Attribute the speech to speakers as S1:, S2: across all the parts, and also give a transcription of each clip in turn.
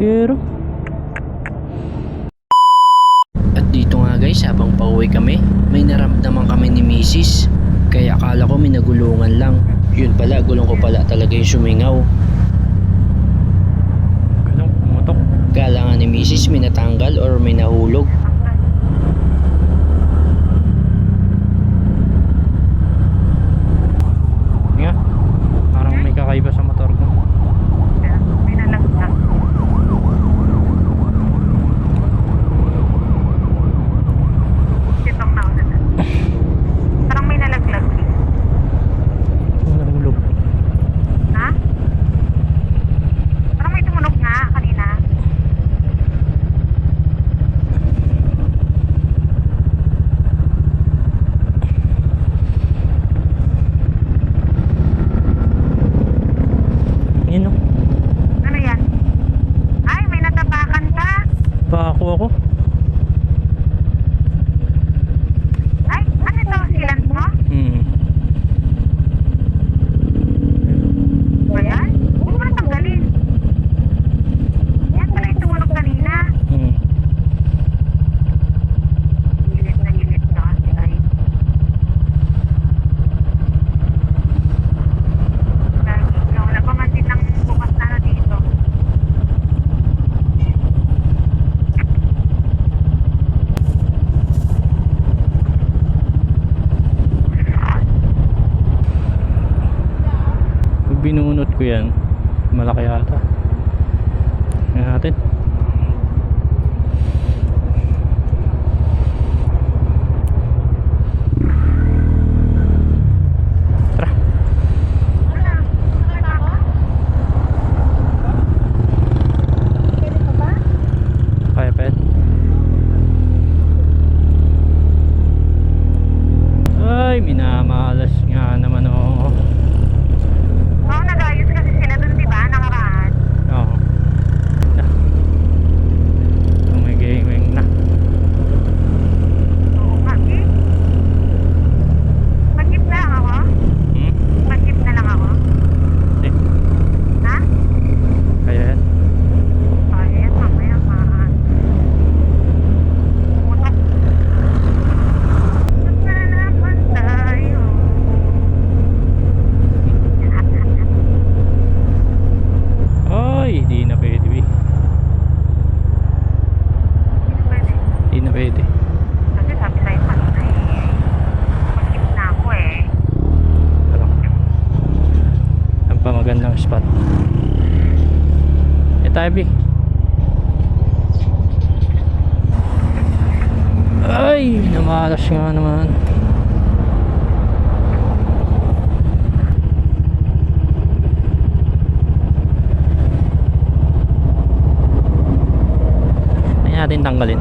S1: Pero at dito nga guys, habang pauwi kami, may naramdaman kami ni Mrs. Kaya akala ko may nagulungan lang. Yun pala, gulong ko pala talaga yung sumingaw. Gulong, umutok. Kala nga ni Mrs. may natanggal or may nahulog. Nga, parang may kakaiba sa motor ko.
S2: May nalaglag. Sitong na ulit. Parang may nalaglag.
S1: Nahulog.
S2: Ha? Parang may tumunog nga kanina.
S1: Yun o.
S2: Ano yan? Ay, may natapakan ka.
S1: Pako ako.
S2: Ay, ano to? Silan mo? Ba yan? Huwag mo na tanggalin. Yan pala yung tumunog kanina. Gilit na kasi ay. Wala pa man din ng bukas na ano dito.
S1: Pag binunot ko yan, malaki ata. Tingnan natin. Tara.
S2: Wala. Nakita ako? Pwede pa ba?
S1: Kaya pa yan. Ay, minamalas nga naman oh.
S2: Oo, nag-ayos kasi sila dun, di ba? Nakaraan.
S1: Oo. Na. Tumiging na.
S2: Oo, kasi. Mag-jeep na lang ako? Mag-jeep na lang ako?
S1: Eh,
S2: Ha?
S1: kaya yan.
S2: Kaya yan, mamaya maan. Umutok. Ba't na naman tayo?
S1: Ay, di na pwede.
S2: Hindi pwede.
S1: Di na pwede.
S2: Kasi sabi tayo kanina eh. Mag-jeep na ako eh.
S1: Pero, ang pa magandang spot. Eh tayo, Bi. Ay, namalas nga naman. Ay natin tanggalin.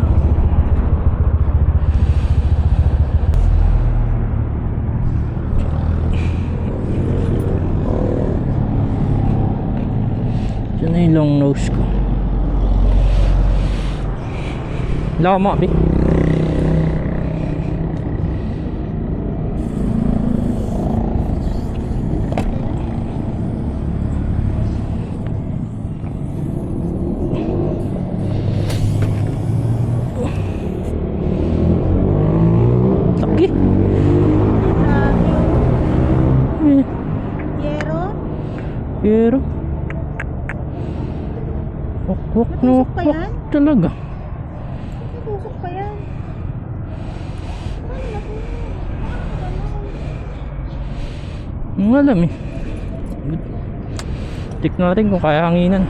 S1: Diyan na yung long nose ko. Wala mo, Bi. Laki. Eh,
S2: Yero?
S1: pero wakwak na
S2: Natusok pa
S1: wakwak
S2: yan?
S1: talaga.
S2: Natusok pa yan.
S1: Ang alam eh. Tik natin kung kaya hanginan.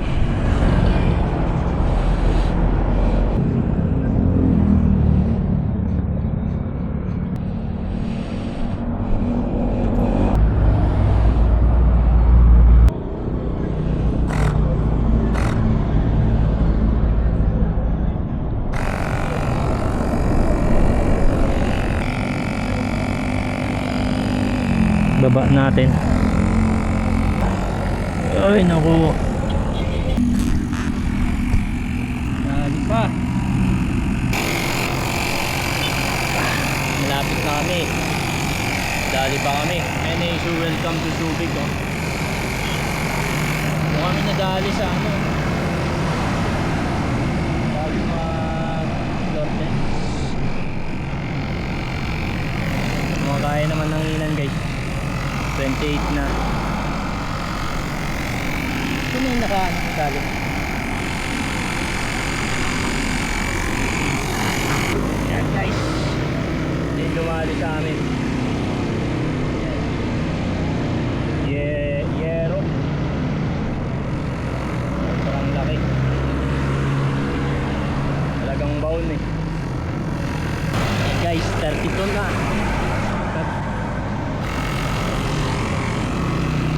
S1: Baba natin. Ay naku. Dali pa. Malapit na kami. Dali pa kami. Ayun, so welcome to Subic oh. Kung kami nadali sa ano kaya naman ng inan guys. 28 na. Ito na yung nakaano yan guys, hindi lumali sa amin. Yero parang laki, talagang baon eh. Yan guys, 32 na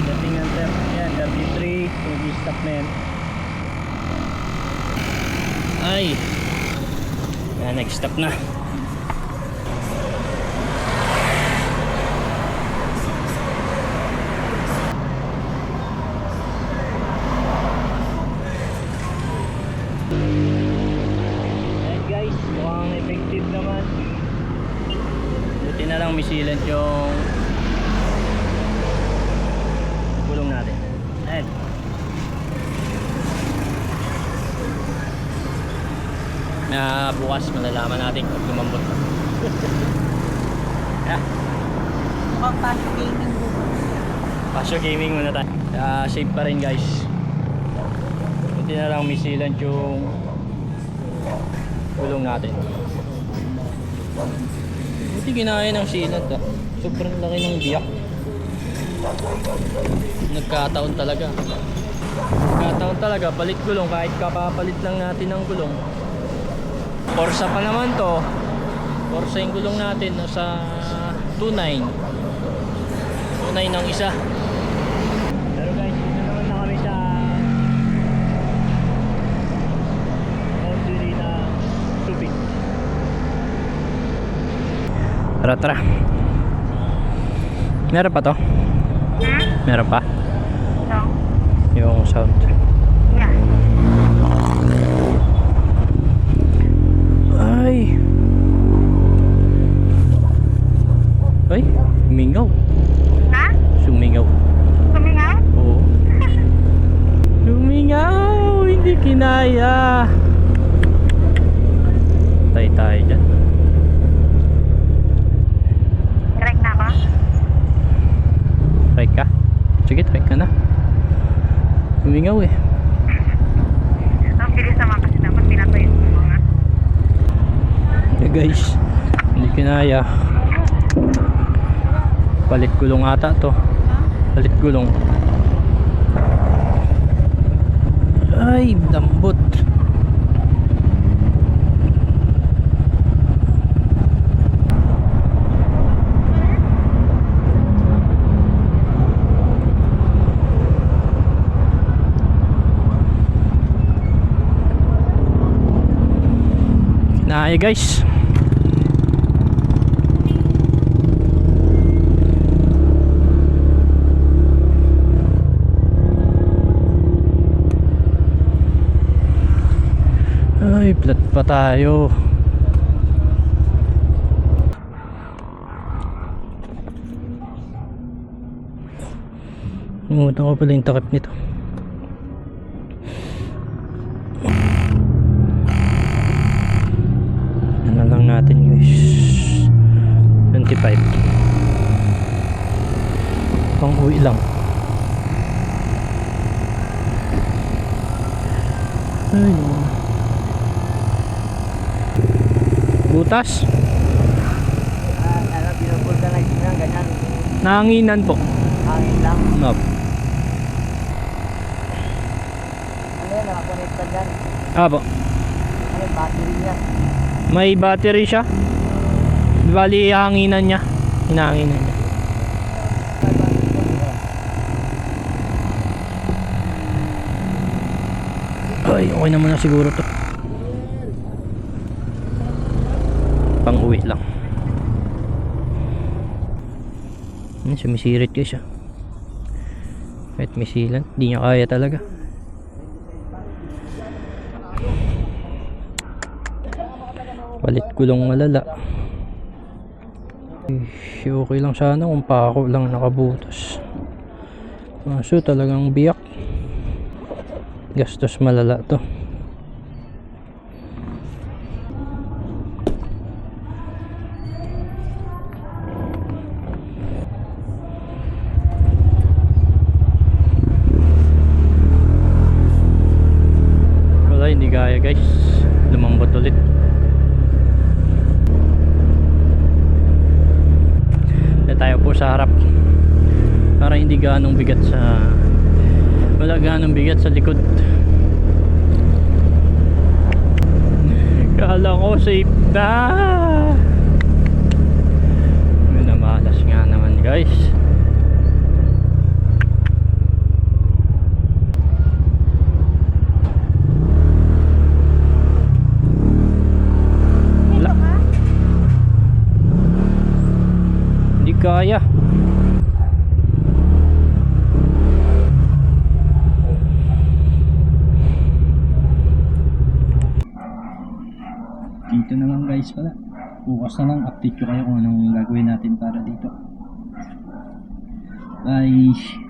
S1: dating ang yan, 33 mag-stop na yan. Ay yan, nag-stop na. Ayan guys, mukhang effective naman. Buti na lang misilant yung gulong natin. Ayan. Bukas malalaman natin kung lumambot na. Yeah.
S2: Mukhang Passion Gaming bukas.
S1: Passion Gaming muna tayo. Safe pa rin guys. Buti na lang misilant yung gulong natin. Buti ginaya ng sealant ah. Sobrang laki ng biyak. Nagkataon talaga. Nagkataon talaga. Palit gulong. Kahit kapapalit lang natin ng gulong. Forza pa naman to. Forza yung gulong natin. Nasa 2.9. 2.9 ang isa. Pero guys, dito naman na kami sa boundary na tubig. Tara tara. Meron pa to? Meron pa?
S2: No.
S1: Yung sound.
S2: Yeah.
S1: Ay. Ay, sumingaw.
S2: Ha?
S1: Sumingaw.
S2: Sumingaw?
S1: Oo. Sumingaw, hindi kinaya. Tay tayo dyan.
S2: Correct na ba?
S1: Try ka? Sige, try ka na. Sumingaw eh.
S2: Ang bilis naman kasi dapat pinatayin mo mga.
S1: Yeah guys, hindi kinaya. Palit gulong ata to. Palit gulong. Ay, lambot. Kinaya guys. Ay, flat pa tayo. Ngungutan ko pala yung takip nito. Ano lang natin guys, 25 pang uwi lang. Ay, butas.
S2: Ano, pinupulta lang siya ganyan.
S1: Nanginan po.
S2: Hangin lang.
S1: Nope.
S2: Ano yan, nakakonected yan.
S1: Po.
S2: Ano yung battery niya?
S1: May battery siya. Bali hanginan niya. Hinahanginan niya. Ay, okay naman na siguro to. Pang uwi lang. Sumisirit ko siya. Kahit may sealant, di niya kaya talaga. Palit gulong malala. Okay lang sana kung pako lang nakabutas. Kaso talagang biyak. Gastos malala to. Ligaya guys, lumambot ulit. Tayo po sa harap para hindi ganong bigat sa wala ganong bigat sa likod. Kala ko safe na. Minamalas nga naman guys.
S2: Dito ka?
S1: Hindi kaya. Dito naman guys pala. Bukas na lang update ko kayo kung anong gagawin natin para dito. Bye.